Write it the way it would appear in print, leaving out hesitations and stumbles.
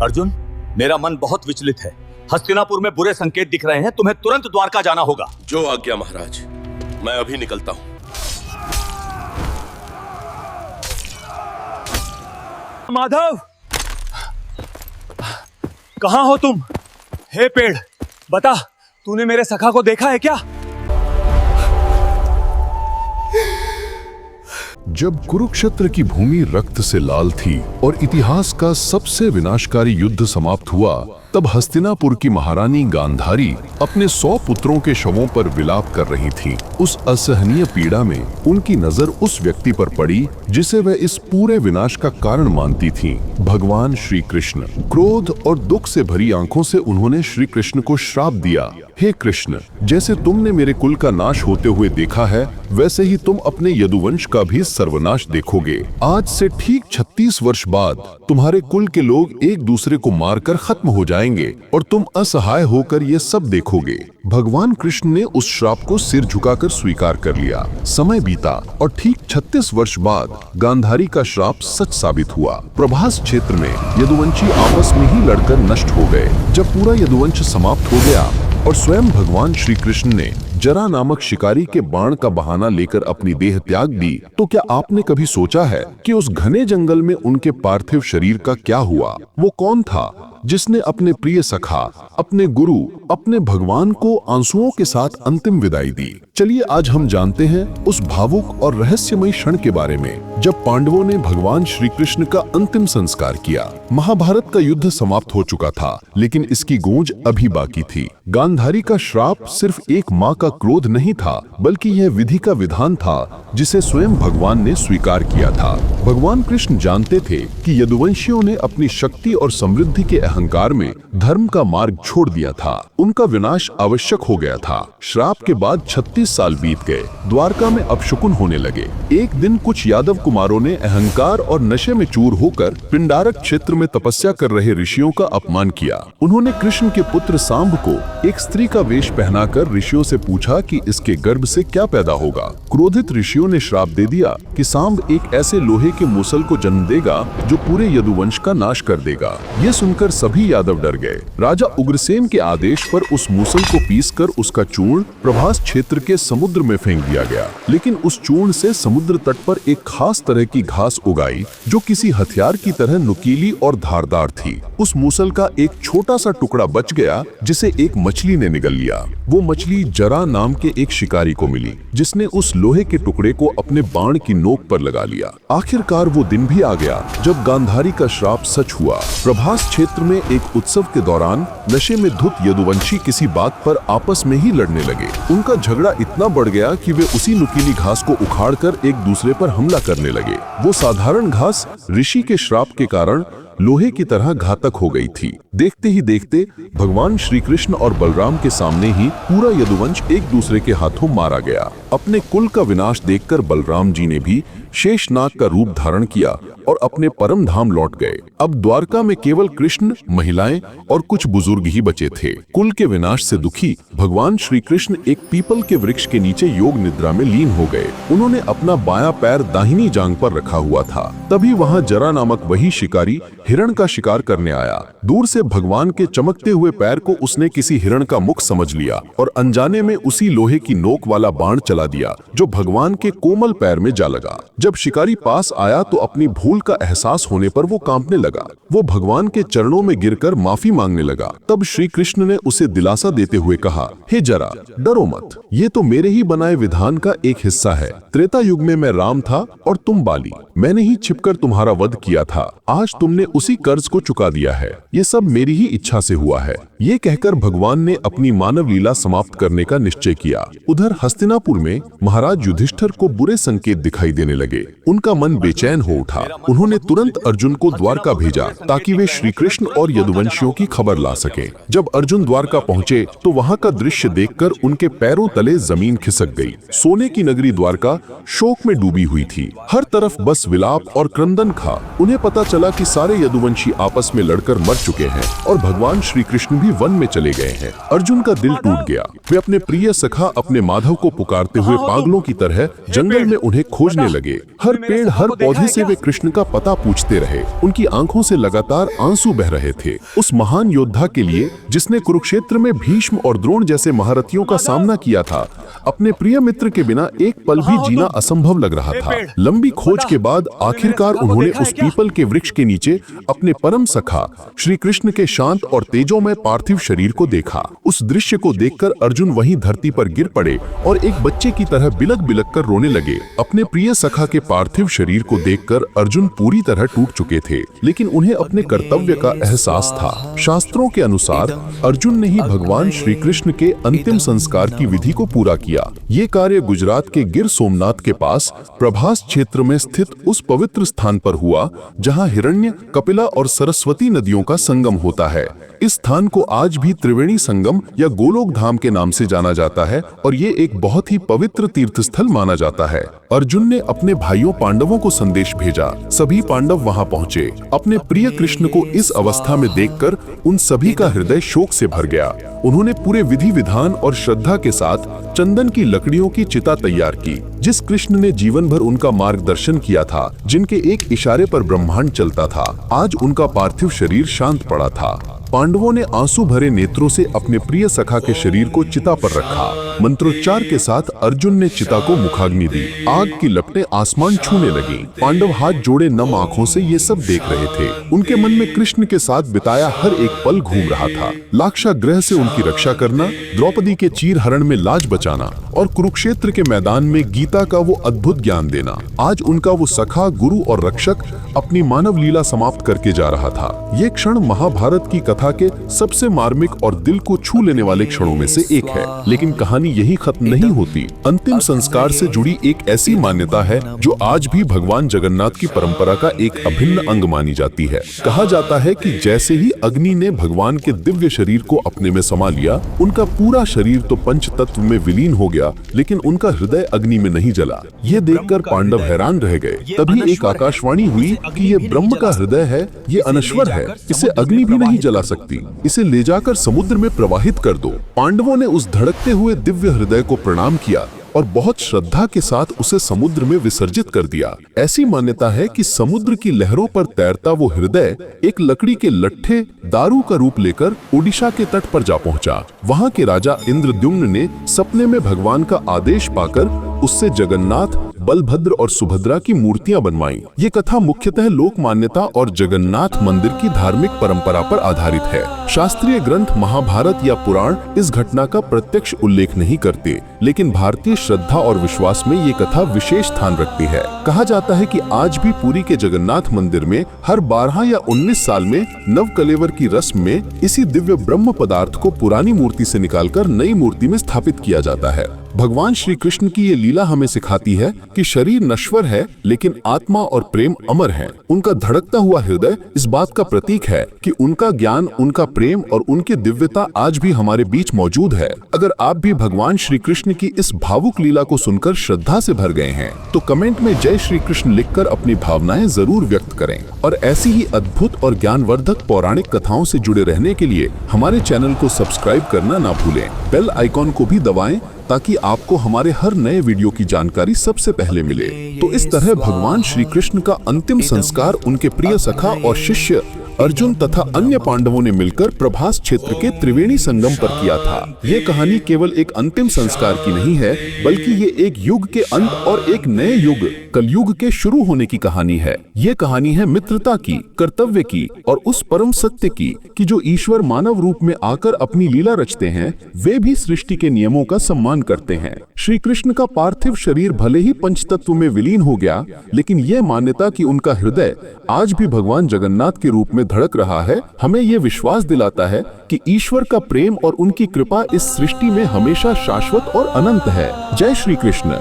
अर्जुन, मेरा मन बहुत विचलित है। हस्तिनापुर में बुरे संकेत दिख रहे हैं। तुम्हें तुरंत द्वारका जाना होगा। जो आज्ञा महाराज, मैं अभी निकलता हूँ। माधव, कहाँ हो तुम? हे पेड़, बता, तूने मेरे सखा को देखा है क्या? जब कुरुक्षेत्र की भूमि रक्त से लाल थी और इतिहास का सबसे विनाशकारी युद्ध समाप्त हुआ, तब हस्तिनापुर की महारानी गांधारी अपने 100 पुत्रों के शवों पर विलाप कर रही थी। उस असहनीय पीड़ा में उनकी नजर उस व्यक्ति पर पड़ी जिसे वह इस पूरे विनाश का कारण मानती थी, भगवान श्री कृष्ण। क्रोध और दुख से भरी आंखों से उन्होंने श्री कृष्ण को श्राप दिया, हे कृष्ण, जैसे तुमने मेरे कुल का नाश होते हुए देखा है, वैसे ही तुम अपने यदुवंश का भी सर्वनाश देखोगे। आज से ठीक 36 वर्ष बाद तुम्हारे कुल के लोग एक दूसरे को मारकर खत्म हो जाएंगे और तुम असहाय होकर ये सब देखोगे। भगवान कृष्ण ने उस श्राप को सिर झुकाकर स्वीकार कर लिया। समय बीता और ठीक 36 वर्ष बाद गांधारी का श्राप सच साबित हुआ। प्रभास क्षेत्र में यदुवंशी आपस में ही लड़कर नष्ट हो गए। जब पूरा यदुवंश समाप्त हो गया और स्वयं भगवान श्री कृष्ण ने जरा नामक शिकारी के बाण का बहाना लेकर अपनी देह त्याग दी, तो क्या आपने कभी सोचा है कि उस घने जंगल में उनके पार्थिव शरीर का क्या हुआ? वो कौन था जिसने अपने प्रिय सखा, अपने गुरु, अपने भगवान को आंसुओं के साथ अंतिम विदाई दी? चलिए आज हम जानते हैं उस भावुक और रहस्यमय क्षण के बारे में जब पांडवों ने भगवान श्री कृष्ण का अंतिम संस्कार किया। महाभारत का युद्ध समाप्त हो चुका था, लेकिन इसकी गूंज अभी बाकी थी। गांधारी का श्राप सिर्फ एक माँ का क्रोध नहीं था, बल्कि यह विधि का विधान था जिसे स्वयं भगवान ने स्वीकार किया था। भगवान कृष्ण जानते थे कि यदुवंशियों ने अपनी शक्ति और समृद्धि के अहंकार में धर्म का मार्ग छोड़ दिया था। उनका विनाश आवश्यक हो गया था। श्राप के बाद 36 साल बीत गए। द्वारका में अपशकुन होने लगे। एक दिन कुछ यादव कुमारों ने अहंकार और नशे में चूर होकर पिंडारक क्षेत्र में तपस्या कर रहे ऋषियों का अपमान किया। उन्होंने कृष्ण के पुत्र सांब को एक स्त्री का वेश पहनाकर ऋषियों से पूछा कि इसके गर्भ से क्या पैदा होगा। क्रोधित ऋषियों ने श्राप दे दिया कि सांब एक ऐसे लोहे के मूसल को जन्म देगा जो पूरे यदुवंश का नाश कर देगा। ये सुनकर सभी यादव डर गए। राजा उग्रसेन के आदेश पर उस मूसल को पीसकर उसका चूर्ण प्रभास क्षेत्र के समुद्र में फेंक दिया गया। लेकिन उस चूर्ण से समुद्र तट पर एक खास तरह की घास उगाई जो किसी हथियार की तरह नुकीली और धारदार थी। उस मूसल का एक छोटा सा टुकड़ा बच गया जिसे एक मछली ने निगल लिया। वो मछली जरा नाम के एक शिकारी को मिली जिसने उस लोहे के टुकड़े को अपने बाण की नोक पर लगा लिया। आखिरकार वो दिन भी आ गया जब गांधारी का श्राप सच हुआ। प्रभास क्षेत्र में एक उत्सव के दौरान नशे में धुत यदुवंशी किसी बात पर आपस में ही लड़ने लगे। उनका झगड़ा इतना बढ़ गया कि वे उसी नुकीली घास को उखाड़कर एक दूसरे पर हमला करने लगे। वो साधारण घास ऋषि के श्राप के कारण लोहे की तरह घातक हो गई थी। देखते ही देखते भगवान श्री कृष्ण और बलराम के सामने ही पूरा यदुवंश एक दूसरे के हाथों मारा गया। अपने कुल का विनाश देखकर बलराम जी ने भी शेषनाग का रूप धारण किया और अपने परम धाम लौट गए। अब द्वारका में केवल कृष्ण, महिलाएं और कुछ बुजुर्ग ही बचे थे। कुल के विनाश से दुखी भगवान श्री कृष्ण एक पीपल के वृक्ष के नीचे योग निद्रा में लीन हो गए। उन्होंने अपना बायां पैर दाहिनी जांघ पर रखा हुआ था। तभी वहां जरा नामक वही शिकारी हिरण का शिकार करने आया। दूर से भगवान के चमकते हुए पैर को उसने किसी हिरण का मुख समझ लिया और अनजाने में उसी लोहे की नोक वाला बाण चला दिया जो भगवान के कोमल पैर में जा लगा। जब शिकारी पास आया तो अपनी भूल का एहसास होने पर वो कांपने लगा। वो भगवान के चरणों में गिरकर माफी मांगने लगा। तब श्री कृष्ण ने उसे दिलासा देते हुए कहा, हे जरा डरो मत, ये तो मेरे ही बनाए विधान का एक हिस्सा है। त्रेता युग में मैं राम था और तुम बाली। मैंने ही छिपकर तुम्हारा वध किया था। आज तुमने उसी कर्ज को चुका दिया है। ये सब मेरी ही इच्छा से हुआ है। ये कहकर भगवान ने अपनी मानव लीला समाप्त करने का निश्चय किया। उधर हस्तिनापुर में महाराज युधिष्ठिर को बुरे संकेत दिखाई देने लगे। उनका मन बेचैन हो उठा। उन्होंने तुरंत अर्जुन को द्वारका भेजा ताकि वे श्री कृष्ण और यदुवंशियों की खबर ला सके। जब अर्जुन द्वारका पहुँचे तो वहाँ का दृश्य देखकर उनके पैरों तले जमीन खिसक गई। सोने की नगरी द्वारका शोक में डूबी हुई थी। हर तरफ बस विलाप और क्रंदन था। उन्हें पता चला कि सारे यदुवंशी आपस में लड़कर मर चुके हैं और भगवान श्री कृष्ण भी भी वन में चले गए हैं। अर्जुन का दिल टूट गया। वे अपने प्रिय सखा अपने माधव को पुकारते हुए पागलों की तरह जंगल में उन्हें खोजने लगे। हर पेड़ हर पौधे से वे कृष्ण का पता पूछते रहे। उनकी आंखों से लगातार आंसू बह रहे थे। उस महान योद्धा के लिए जिसने कुरुक्षेत्र में भीष्म और द्रोण जैसे महारथियों का सामना किया था, अपने प्रिय मित्र के बिना एक पल भी जीना असंभव लग रहा था। लंबी खोज के बाद आखिरकार उन्होंने उस पीपल के वृक्ष के नीचे अपने परम सखा श्री कृष्ण के शांत और तेजोमय पार्थिव शरीर को देखा। उस दृश्य को देखकर अर्जुन वहीं धरती पर गिर पड़े और एक बच्चे की तरह बिलक बिलक कर रोने लगे। अपने प्रिय सखा के पार्थिव शरीर को देखकर अर्जुन पूरी तरह टूट चुके थे, लेकिन उन्हें अपने कर्तव्य का एहसास था। शास्त्रों के अनुसार अर्जुन ने ही भगवान श्री कृष्ण के अंतिम संस्कार की विधि को पूरा किया। ये कार्य गुजरात के गिर सोमनाथ के पास प्रभास क्षेत्र में स्थित उस पवित्र स्थान पर हुआ जहां हिरण्य, कपिला और सरस्वती नदियों का संगम होता है। इस स्थान को आज भी त्रिवेणी संगम या गोलोक धाम के नाम से जाना जाता है और ये एक बहुत ही पवित्र तीर्थ स्थल माना जाता है। अर्जुन ने अपने भाइयों पांडवों को संदेश भेजा। सभी पांडव वहां पहुंचे। अपने प्रिय कृष्ण को इस अवस्था में देखकर उन सभी का हृदय शोक से भर गया। उन्होंने पूरे विधि विधान और श्रद्धा के साथ चंदन की लकड़ियों की चिता तैयार की। जिस कृष्ण ने जीवन भर उनका मार्गदर्शन किया था, जिनके एक इशारे पर ब्रह्मांड चलता था, आज उनका पार्थिव शरीर शांत पड़ा था। पांडवों ने आंसू भरे नेत्रों से अपने प्रिय सखा के शरीर को चिता पर रखा। मंत्रोच्चार के साथ अर्जुन ने चिता को मुखाग्नि दी। आग की लपटें आसमान छूने लगी। पांडव हाथ जोड़े नम आंखों से ये सब देख रहे थे। उनके मन में कृष्ण के साथ बिताया हर एक पल घूम रहा था। लाक्षागृह से उनकी रक्षा करना, द्रौपदी के चीरहरण में लाज बचाना और कुरुक्षेत्र के मैदान में गीता का वो अद्भुत ज्ञान देना। आज उनका वो सखा, गुरु और रक्षक अपनी मानव लीला समाप्त करके जा रहा था। ये क्षण महाभारत की कथा के सबसे मार्मिक और दिल को छू लेने वाले क्षणों में से एक है। लेकिन कहानी यही खत्म नहीं होती। अंतिम संस्कार से जुड़ी एक ऐसी मान्यता है जो आज भी भगवान जगन्नाथ की परंपरा का एक अभिन्न अंग मानी जाती है। कहा जाता है कि जैसे ही अग्नि ने भगवान के दिव्य शरीर को अपने में समा लिया, उनका पूरा शरीर तो पंच तत्व में विलीन हो गया, लेकिन उनका हृदय अग्नि में नहीं जला। ये देखकर पांडव हैरान रह गए। तभी एक आकाशवाणी हुई कि ये ब्रह्म का हृदय है, ये अनश्वर है, इसे अग्नि भी नहीं जला सकती, इसे ले जाकर समुद्र में प्रवाहित कर दो। पांडवों ने उस धड़कते हुए दिव्य हृदय को प्रणाम किया और बहुत श्रद्धा के साथ उसे समुद्र में विसर्जित कर दिया। ऐसी मान्यता है कि समुद्र की लहरों पर तैरता वो हृदय एक लकड़ी के लट्ठे दारू का रूप लेकर ओडिशा के तट पर जा पहुंचा। वहां के राजा इंद्रद्युम्न ने सपने में भगवान का आदेश पाकर उससे जगन्नाथ, बलभद्र और सुभद्रा की मूर्तियां बनवाई। ये कथा मुख्यतः लोक मान्यता और जगन्नाथ मंदिर की धार्मिक परंपरा पर आधारित है। शास्त्रीय ग्रंथ महाभारत या पुराण इस घटना का प्रत्यक्ष उल्लेख नहीं करते, लेकिन भारतीय श्रद्धा और विश्वास में ये कथा विशेष स्थान रखती है। कहा जाता है कि आज भी पुरी के जगन्नाथ मंदिर में हर 12 या 19 साल में नव कलेवर की रस्म में इसी दिव्य ब्रह्म पदार्थ को पुरानी मूर्ति से निकालकर नई मूर्ति में स्थापित किया जाता है। भगवान श्री कृष्ण की ये लीला हमें सिखाती है कि शरीर नश्वर है, लेकिन आत्मा और प्रेम अमर है। उनका धड़कता हुआ हृदय इस बात का प्रतीक है कि उनका ज्ञान, उनका प्रेम और उनकी दिव्यता आज भी हमारे बीच मौजूद है। अगर आप भी भगवान श्री कृष्ण की इस भावुक लीला को सुनकर श्रद्धा से भर गए हैं, तो कमेंट में जय श्री कृष्ण लिखकर अपनी भावनाएं जरूर व्यक्त करें। और ऐसी ही अद्भुत और ज्ञानवर्धक पौराणिक कथाओं से जुड़े रहने के लिए हमारे चैनल को सब्सक्राइब करना ना भूलें। बेल आइकॉन को भी दबाएं ताकि आपको हमारे हर नए वीडियो की जानकारी सबसे पहले मिले। तो इस तरह भगवान श्री कृष्ण का अंतिम संस्कार उनके प्रिय सखा और शिष्य अर्जुन तथा अन्य पांडवों ने मिलकर प्रभास क्षेत्र के त्रिवेणी संगम पर किया था। ये कहानी केवल एक अंतिम संस्कार की नहीं है, बल्कि ये एक युग के अंत और एक नए युग कलयुग के शुरू होने की कहानी है। ये कहानी है मित्रता की, कर्तव्य की और उस परम सत्य की कि जो ईश्वर मानव रूप में आकर अपनी लीला रचते हैं, वे भी सृष्टि के नियमों का सम्मान करते हैं। श्री कृष्ण का पार्थिव शरीर भले ही पंचतत्व में विलीन हो गया, लेकिन यह मान्यता कि उनका हृदय आज भी भगवान जगन्नाथ के रूप में धड़क रहा है, हमें यह विश्वास दिलाता है कि ईश्वर का प्रेम और उनकी कृपा इस सृष्टि में हमेशा शाश्वत और अनंत है। जय श्री कृष्ण।